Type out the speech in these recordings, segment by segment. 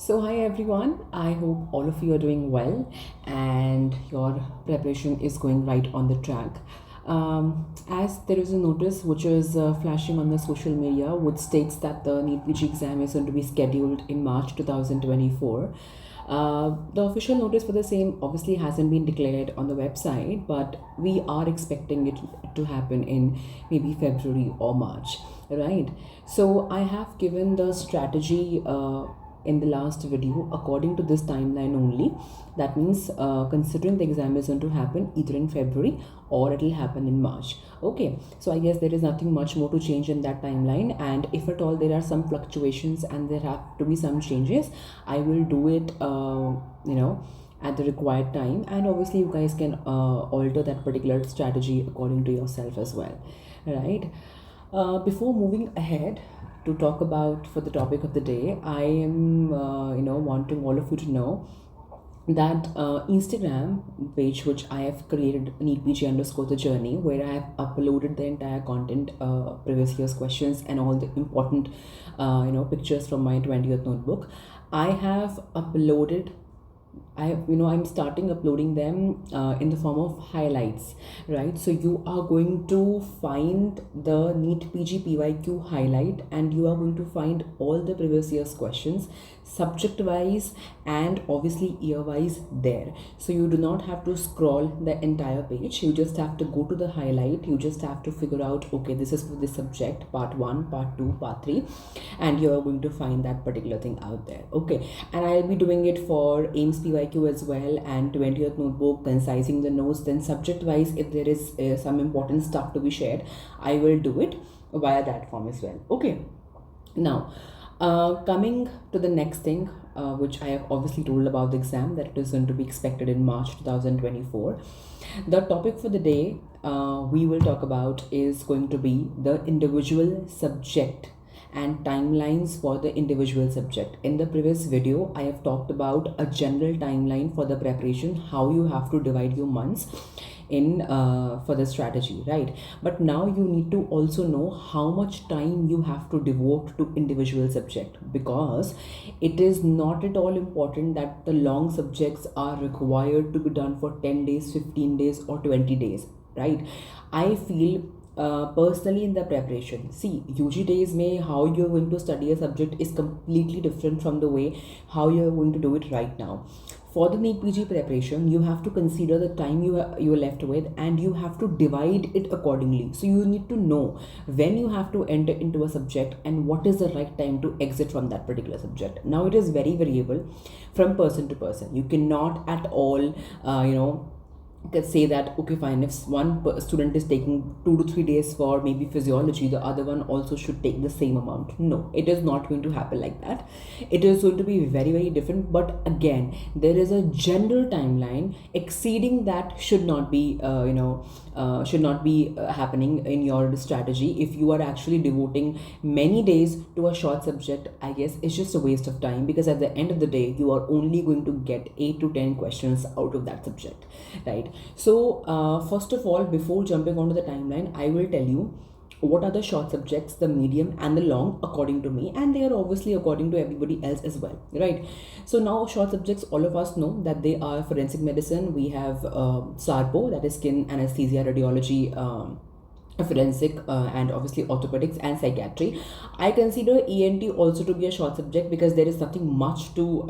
So, hi everyone. I hope all of you are doing well and your preparation is going right on the track. As there is a notice which is flashing on the social media, which states that the NEET PG exam is going to be scheduled in March 2024. The official notice for the same obviously hasn't been declared on the website, but we are expecting it to happen in maybe February or March, right? So I have given the strategy in the last video according to this timeline only. That means considering the exam is going to happen either in February or it will happen in March. Okay, so I guess there is nothing much more to change in that timeline, and if at all there are some fluctuations and there have to be some changes, I will do it at the required time, and obviously you guys can alter that particular strategy according to yourself as well, right? Before moving ahead to talk about for the topic of the day, I am wanting all of you to know that Instagram page which I have created, neetpg underscore the journey, where I have uploaded the entire content, previous year's questions and all the important pictures from my 20th notebook. I have uploaded I'm starting uploading them in the form of highlights, right? So you are going to find the NEET PG PYQ highlight, and you are going to find all the previous year's questions subject wise and obviously year wise there. So you do not have to scroll the entire page, you just have to go to the highlight. You just have to figure out, okay, this is for this subject, part 1, part 2, part 3, and you are going to find that particular thing out there. Okay, and I'll be doing it for AIMS PYQ as well, and 20th notebook, concising the notes. Then subject wise, if there is some important stuff to be shared, I will do it via that form as well. Okay, now coming to the next thing, which I have obviously told about the exam, that it is going to be expected in March 2024. The topic for the day we will talk about is going to be the individual subject and timelines for the individual subject. In the previous video, I have talked about a general timeline for the preparation, how you have to divide your months in for the strategy, right? But now you need to also know how much time you have to devote to individual subject, because it is not at all important that the long subjects are required to be done for 10 days, 15 days or 20 days, right? I feel personally in the preparation, see, UG days may how you're going to study a subject is completely different from the way how you're going to do it right now. For the NEET PG preparation, you have to consider the time you are left with, and you have to divide it accordingly. So you need to know when you have to enter into a subject and what is the right time to exit from that particular subject. Now it is very variable from person to person. You cannot at all can say that, okay, fine, if one student is taking 2 to 3 days for maybe physiology, the other one also should take the same amount. No, it is not going to happen like that. It is going to be very, very different. But again, there is a general timeline. Exceeding that should not be happening in your strategy. If you are actually devoting many days to a short subject, I guess it's just a waste of time, because at the end of the day, you are only going to get 8 to 10 questions out of that subject, right? So first of all, before jumping onto the timeline, I will tell you what are the short subjects, the medium and the long, according to me, and they are obviously according to everybody else as well, right? So now short subjects, all of us know that they are forensic medicine. We have SARPO, that is skin anesthesia radiology, forensic, and obviously orthopedics and psychiatry. I consider ENT also to be a short subject, because there is nothing much to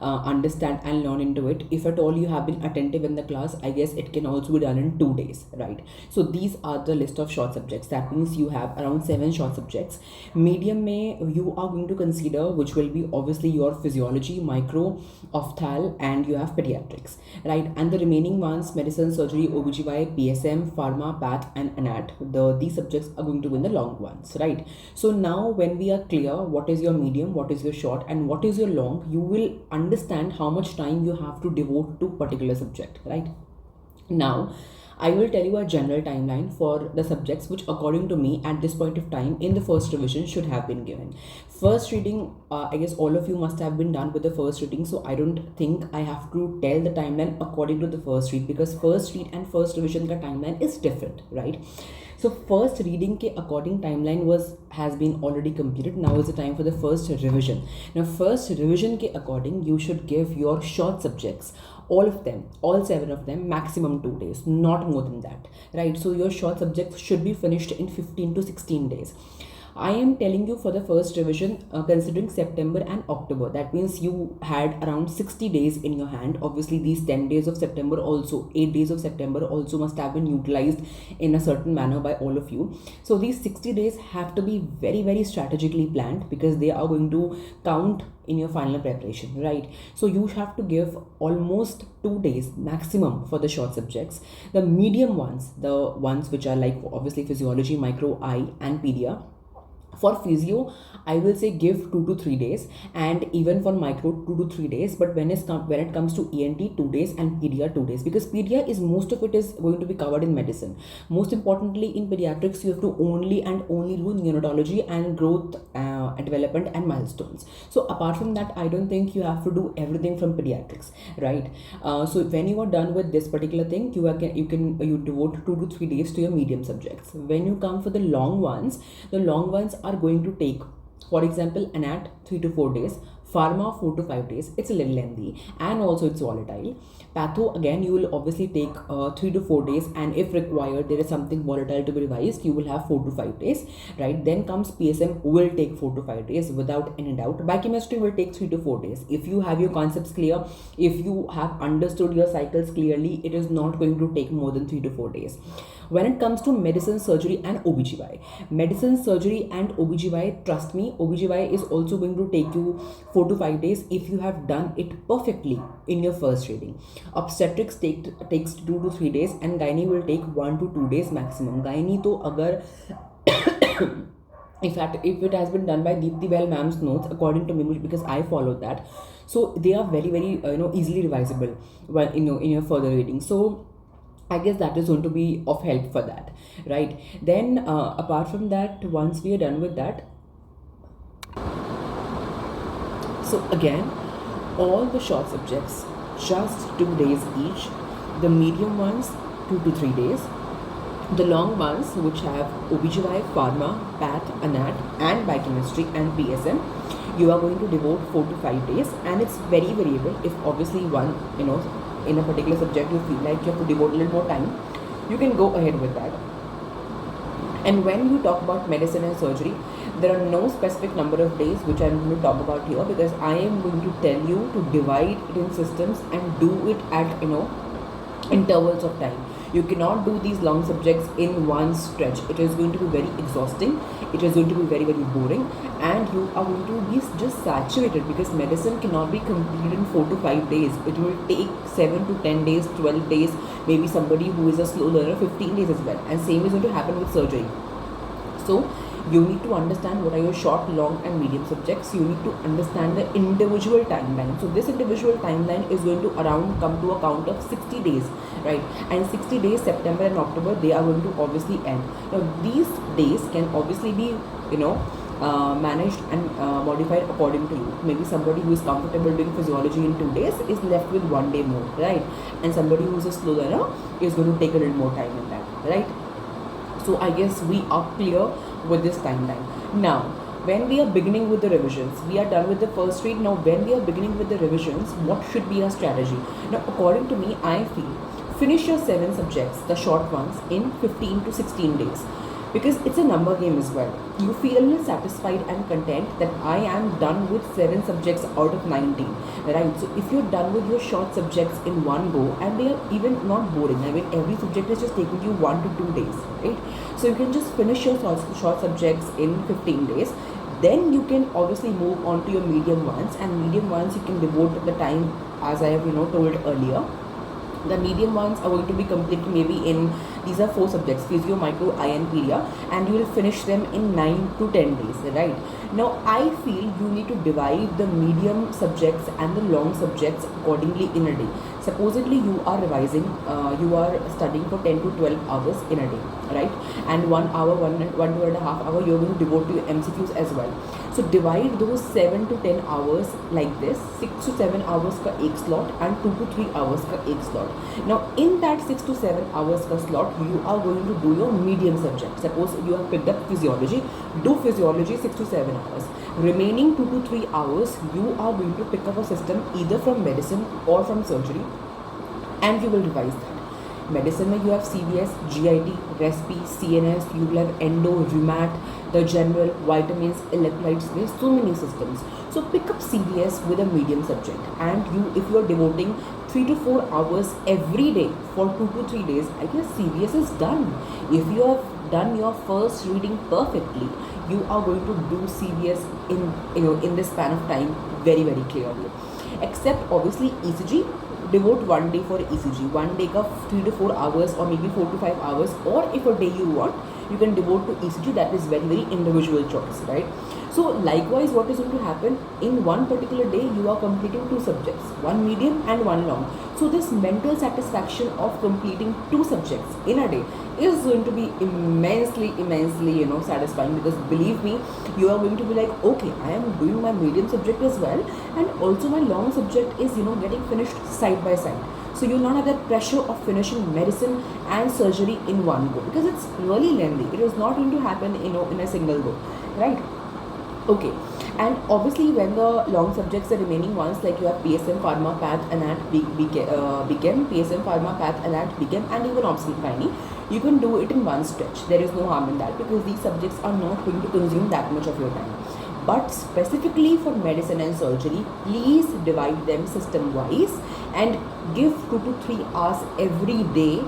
understand and learn into it. If at all you have been attentive in the class, I guess it can also be done in 2 days, right? So these are the list of short subjects. That means you have around 7 short subjects. Medium may you are going to consider, which will be obviously your physiology, micro, ophthal, and you have pediatrics, right? And the remaining ones, medicine, surgery, OBGY, PSM, pharma, path and anat, these subjects are going to be the long ones, right? So now when we are clear what is your medium, what is your short and what is your long, you will understand how much time you have to devote to particular subject, right? Now I will tell you a general timeline for the subjects which, according to me, at this point of time in the first revision should have been given. First reading, I guess all of you must have been done with the first reading, so I don't think I have to tell the timeline according to the first read, because first read and first revision ka timeline is different, right? So first reading के according timeline has been already completed. Now is the time for the first revision. Now first revision के according you should give your short subjects, all of them, all 7 of them, maximum 2 days, not more than that, right? So your short subjects should be finished in 15 to 16 days. I am telling you for the first revision, considering September and October. That means you had around 60 days in your hand. Obviously, these 10 days of September also, 8 days of September also must have been utilized in a certain manner by all of you. So these 60 days have to be very, very strategically planned, because they are going to count in your final preparation, right? So you have to give almost 2 days maximum for the short subjects. The medium ones, the ones which are like obviously physiology, micro, I and pedia. For physio, I will say give 2 to 3 days, and even for micro 2 to 3 days. But when it comes to ENT, 2 days, and pedia 2 days, because pedia is most of it is going to be covered in medicine. Most importantly, in pediatrics, you have to only do neonatology and growth, development and milestones. So apart from that, I don't think you have to do everything from pediatrics, right? So when you are done with this particular thing, you devote 2 to 3 days to your medium subjects. When you come for the long ones are going to take, for example, anat 3 to 4 days, pharma 4 to 5 days. It's a little lengthy, and also it's volatile. Patho, again, you will obviously take 3 to 4 days, and if required there is something volatile to be revised, you will have 4 to 5 days, right? Then comes PSM, will take 4 to 5 days without any doubt. Biochemistry will take 3 to 4 days. If you have your concepts clear, if you have understood your cycles clearly, it is not going to take more than 3 to 4 days. When it comes to medicine, surgery and OBGY, medicine, surgery and OBGY, trust me, OBGY is also going to take you 4 to 5 days if you have done it perfectly in your first reading. Obstetrics takes 2 to 3 days, and gynae will take 1 to 2 days maximum. Gynae to agar in fact, if it has been done by Deepti Bell ma'am's notes, according to me, because I followed that, so they are very, very easily revisable when in your further reading. So I guess that is going to be of help for that, right? Then apart from that, once we are done with that, so again, all the short subjects, just 2 days each. The medium ones, 2 to 3 days. The long ones, which have OBGY, pharma, path, anat, and biochemistry and PSM, you are going to devote 4 to 5 days, and it's very variable. If obviously one, in a particular subject you feel like you have to devote a little more time, you can go ahead with that. And when you talk about medicine and surgery, there are no specific number of days which I'm going to talk about here, because I am going to tell you to divide it in systems and do it at intervals of time. You cannot do these long subjects in one stretch. It is going to be very exhausting. It is going to be very, very boring, and you are going to be just saturated, because medicine cannot be completed in 4 to 5 days. It will take 7 to 10 days, 12 days, maybe somebody who is a slow learner, 15 days as well. And same is going to happen with surgery. So you need to understand what are your short, long and medium subjects. You need to understand the individual timeline. So this individual timeline is going to come to a count of 60 days, right? And 60 days, September and October, they are going to obviously end. Now these days can obviously be managed and modified according to you. Maybe somebody who is comfortable doing physiology in 2 days is left with 1 day more, right? And somebody who is a slow learner is going to take a little more time in that, right? So I guess we are clear with this timeline. Now, when we are beginning with the revisions, we are done with the first read. Now, when we are beginning with the revisions, what should be our strategy? Now, according to me, I feel finish your 7 subjects, the short ones, in 15 to 16 days. Because it's a number game as well. You feel a little satisfied and content that I am done with 7 subjects out of 19, right? So if you're done with your short subjects in one go, and they are even not boring, I mean every subject is just taking you 1 to 2 days, right? So you can just finish your short subjects in 15 days. Then you can obviously move on to your medium ones, and medium ones you can devote the time as I have told earlier. The medium ones are going to be completed maybe in, these are 4 subjects, physio, micro, I and pedia, and you will finish them in 9 to 10 days, right? Now I feel you need to divide the medium subjects and the long subjects accordingly in a day. Supposedly you are revising, you are studying for 10 to 12 hours in a day, right? And 1 hour, 1 to 1.5 hour you're going to devote to your MCQs as well. So divide those 7 to 10 hours like this, 6 to 7 hours का एक slot and 2 to 3 hours का एक slot. Now in that 6 to 7 hours का slot, you are going to do your medium subject. Suppose you have picked up physiology, do physiology 6 to 7 hours. Remaining 2 to 3 hours, you are going to pick up a system either from medicine or from surgery, and you will revise that. Medicine में you have CVS, GIT, Respi, CNS, you will have endo, rheumat, the general, vitamins, electrolytes, there's so many systems. So pick up CVS with a medium subject, and if you are devoting 3 to 4 hours every day for 2 to 3 days, I guess CVS is done. If you have done your first reading perfectly, you are going to do CVS in this span of time very, very clearly. Except obviously ECG, devote 1 day for ECG. 1 day का 3 to 4 hours or maybe 4 to 5 hours, or if a day you want, you can devote to ECG. That is very, very individual choice, right? So likewise, what is going to happen in one particular day, you are completing 2 subjects, 1 medium and 1 long. So this mental satisfaction of completing 2 subjects in a day is going to be immensely satisfying, because believe me, you are going to be like, okay, I am doing my medium subject as well, and also my long subject is getting finished side by side. So you'll not have that pressure of finishing medicine and surgery in one go, because it's really lengthy. It is not going to happen in a single go, right? Okay. And obviously when the long subjects, the remaining ones, like you have PSM, Pharma, Path, Anat, BChem, PSM, Pharma, Path, Anat, BChem, and even Obs Gynae, you can do it in one stretch. There is no harm in that, because these subjects are not going to consume that much of your time. But specifically for medicine and surgery, please divide them system wise and give 2 to 3 hours every day,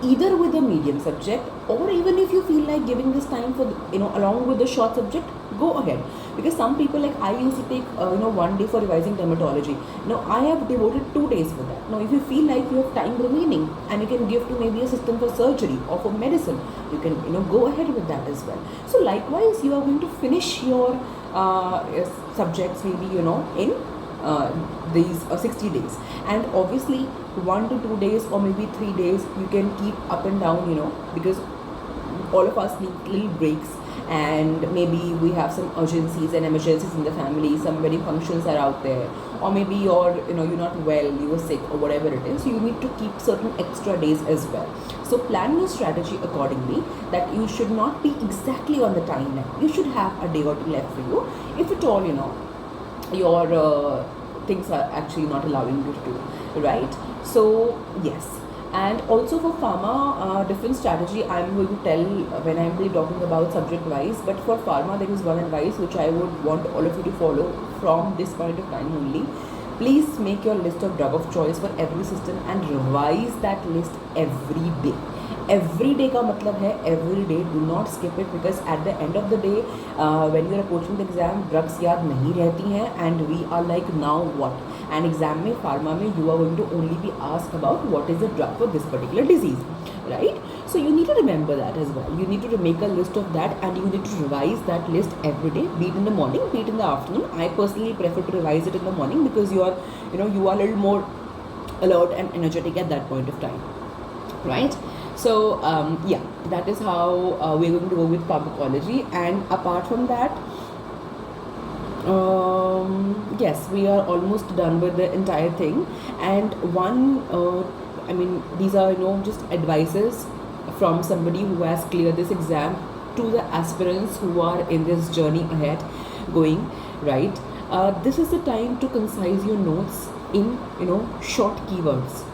either with a medium subject, or even if you feel like giving this time for along with the short subject, go ahead. Because some people, like I used to take 1 day for revising dermatology. Now I have devoted 2 days for that. Now if you feel like you have time remaining and you can give to maybe a system for surgery or for medicine, you can go ahead with that as well. So likewise, you are going to finish your subjects maybe in these 60 days, and obviously 1 to 2 days or maybe 3 days you can keep up and down, because all of us need little breaks, and maybe we have some urgencies and emergencies in the family, some wedding functions are out there, or maybe you're not well, you were sick or whatever it is, so you need to keep certain extra days as well. So plan your strategy accordingly, that you should not be exactly on the timeline. You should have a day or 2 left for you, if at all your things are actually not allowing you to do, right? So yes. And also for pharma, different strategy I'm going to tell when I'm really talking about subject wise. But for pharma, there is one advice which I would want all of you to follow from this point of time only. Please make your list of drug of choice for every system and revise that list every day. Every day का मतलब है every day. Do not skip it, because at the end of the day, when you are approaching the exam, drugs याद नहीं रहती हैं, and we are like, now what? And exam में pharma में you are going to only be asked about what is the drug for this particular disease, right? So you need to remember that as well. You need to make a list of that, and you need to revise that list every day, be it in the morning, be it in the afternoon. I personally prefer to revise it in the morning, because you are a little more alert and energetic at that point of time, right? So yeah, that is how we're going to go with pharmacology. And apart from that, yes, we are almost done with the entire thing. And these are just advices from somebody who has cleared this exam to the aspirants who are in this journey ahead going, right? This is the time to concise your notes in short keywords,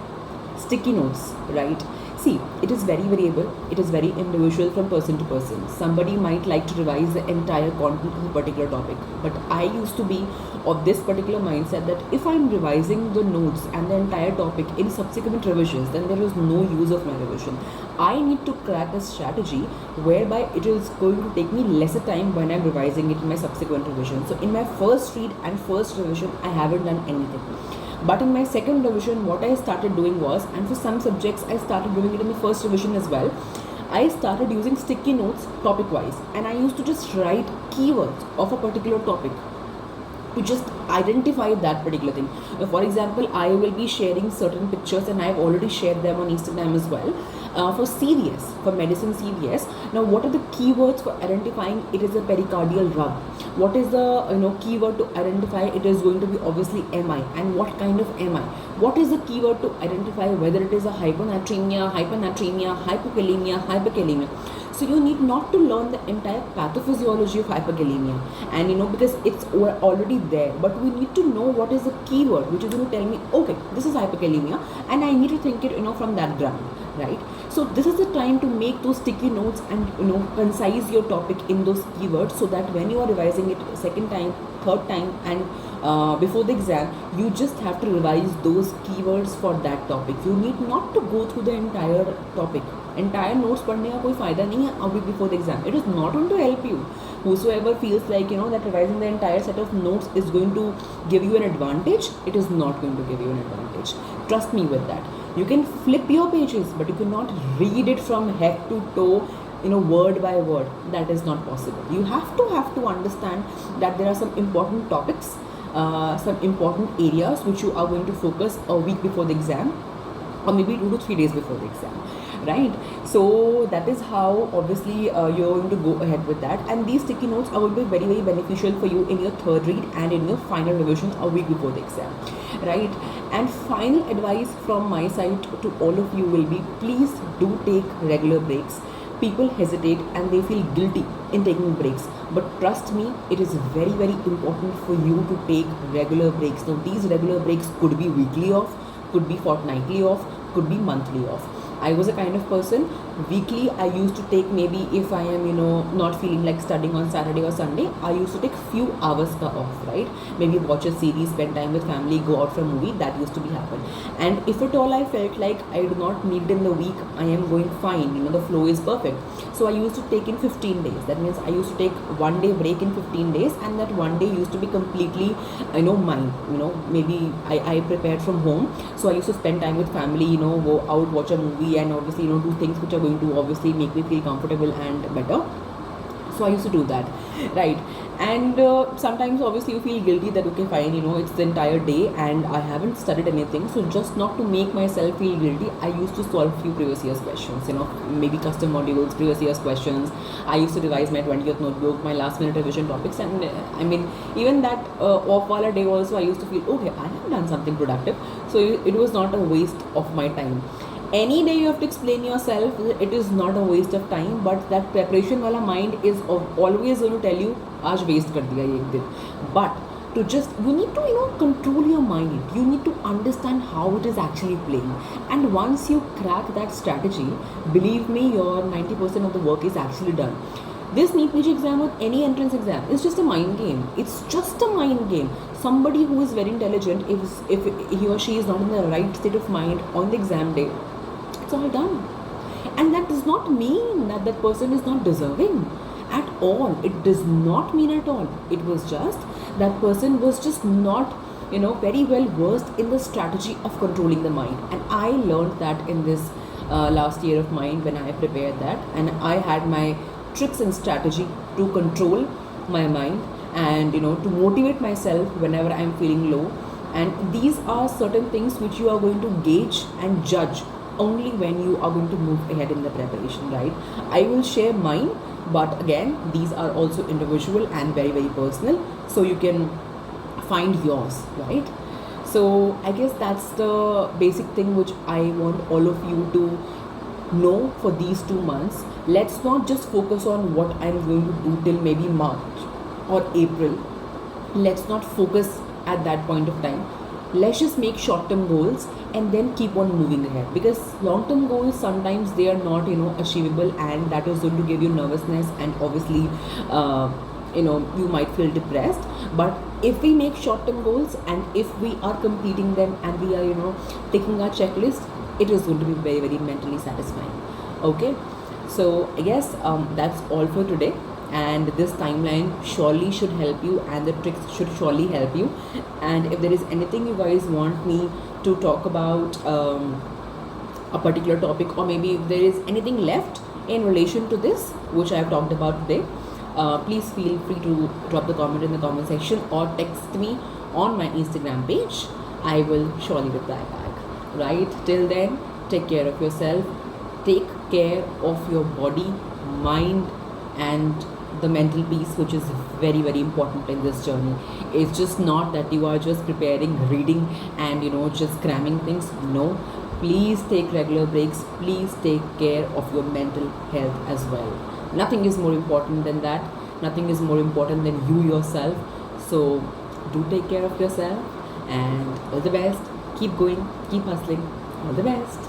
sticky notes, right? See, it is very variable, it is very individual from person to person. Somebody might like to revise the entire content of a particular topic, but I used to be of this particular mindset that if I'm revising the notes and the entire topic in subsequent revisions, then there is no use of my revision. I need to crack a strategy whereby it is going to take me lesser time when I'm revising it in my subsequent revision. So in my first read and first revision, I haven't done anything. But in my second revision, what I started doing was, and for some subjects I started doing it in the first revision as well, I started using sticky notes topic wise, and I used to just write keywords of a particular topic to just identify that particular thing. For example, I will be sharing certain pictures, and I've already shared them on Instagram as well, for CVS, for medicine CVS. Now, what are the keywords for identifying it is a pericardial rub? What is the keyword to identify it is going to be obviously MI, and what kind of MI? What is the keyword to identify whether it is a hyponatremia, hypokalemia, hyperkalemia? So you need not to learn the entire pathophysiology of hyperkalemia, and because it's already there, but we need to know what is the keyword which is going to tell me, okay, this is hyperkalemia, and I need to think it from that ground, right? So this is the time to make those sticky notes and concise your topic in those keywords, so that when you are revising it second time, third time, and before the exam, you just have to revise those keywords for that topic. You need not to go through the entire topic. Entire notes पढ़ने का कोई फायदा नहीं है अभी before the exam. It is not going to help you. Whosoever feels like that revising the entire set of notes is going to give you an advantage, it is not going to give you an advantage. Trust me with that. You can flip your pages, but you cannot read it from head to toe, word by word. That is not possible. You have to understand that there are some important topics, some important areas which you are going to focus a week before the exam, or maybe 2 to 3 days before the exam, right? So that is how obviously you're going to go ahead with that, and these sticky notes are going to be very, very beneficial for you in your third read and in your final revision a week before the exam, right? And final advice from my side to all of you will be, please do take regular breaks. People hesitate and they feel guilty in taking breaks, but trust me, it is very, very important for you to take regular breaks. Now, these regular breaks could be weekly off, could be fortnightly off, could be monthly off. I was a kind of person, weekly I used to take, maybe if I am not feeling like studying on Saturday or Sunday, I used to take few hours off, right? Maybe watch a series, spend time with family, go out for a movie. That used to be happen. And if at all I felt like I do not need it in the week, I am going fine, the flow is perfect, so I used to take in 15 days. That means I used to take 1 day break in 15 days, and that 1 day used to be completely mine. Maybe I prepared from home, so I used to spend time with family, go out, watch a movie, and obviously do things which are going to obviously make me feel comfortable and better. So I used to do that, right? And sometimes obviously you feel guilty that okay fine, it's the entire day and I haven't studied anything, so just not to make myself feel guilty, I used to solve few previous year's questions, maybe custom modules, previous year's questions. I used to revise my 20th notebook, my last minute revision topics, and even that off wala day also, I used to feel okay, I have done something productive, so it was not a waste of my time. Any day you have to explain yourself, it is not a waste of time, but that preparation wala mind is always going to tell you, aaj waste kar diya ye ek din. But to just, you need to control your mind, you need to understand how it is actually playing, and once you crack that strategy, believe me, your 90% of the work is actually done. This NEET PG exam or any entrance exam is just a mind game. It's just a mind game. Somebody who is very intelligent, if he or she is not in the right state of mind on the exam day, it's all done. And that does not mean that that person is not deserving at all. It does not mean at all. It was just that person was just not very well versed in the strategy of controlling the mind. And I learned that in this last year of mine when I prepared that, and I had my tricks and strategy to control my mind and to motivate myself whenever I'm feeling low. And these are certain things which you are going to gauge and judge only when you are going to move ahead in the preparation, right? I will share mine, but again, these are also individual and very, very personal, so you can find yours, right? So I guess that's the basic thing which I want all of you to know for these 2 months. Let's not just focus on what I'm going to do till maybe March or April. Let's not focus at that point of time. Let's just make short-term goals and then keep on moving ahead, because long-term goals sometimes they are not achievable, and that is going to give you nervousness, and obviously you might feel depressed. But if we make short-term goals and if we are completing them and we are taking our checklist, it is going to be very, very mentally satisfying. Okay, so I guess that's all for today. and this timeline surely should help you, and the tricks should surely help you. And if there is anything you guys want me to talk about, a particular topic, or maybe if there is anything left in relation to this which I have talked about today, please feel free to drop the comment in the comment section or text me on my Instagram page. I will surely reply back. Right, till then, take care of yourself, take care of your body, mind, and the mental peace, which is very very important in this journey. It's just not that you are just preparing, reading, and just cramming things. No, please take regular breaks, please take care of your mental health as well. Nothing is more important than that, nothing is more important than you yourself. So do take care of yourself, and all the best. Keep going, keep hustling. All the best.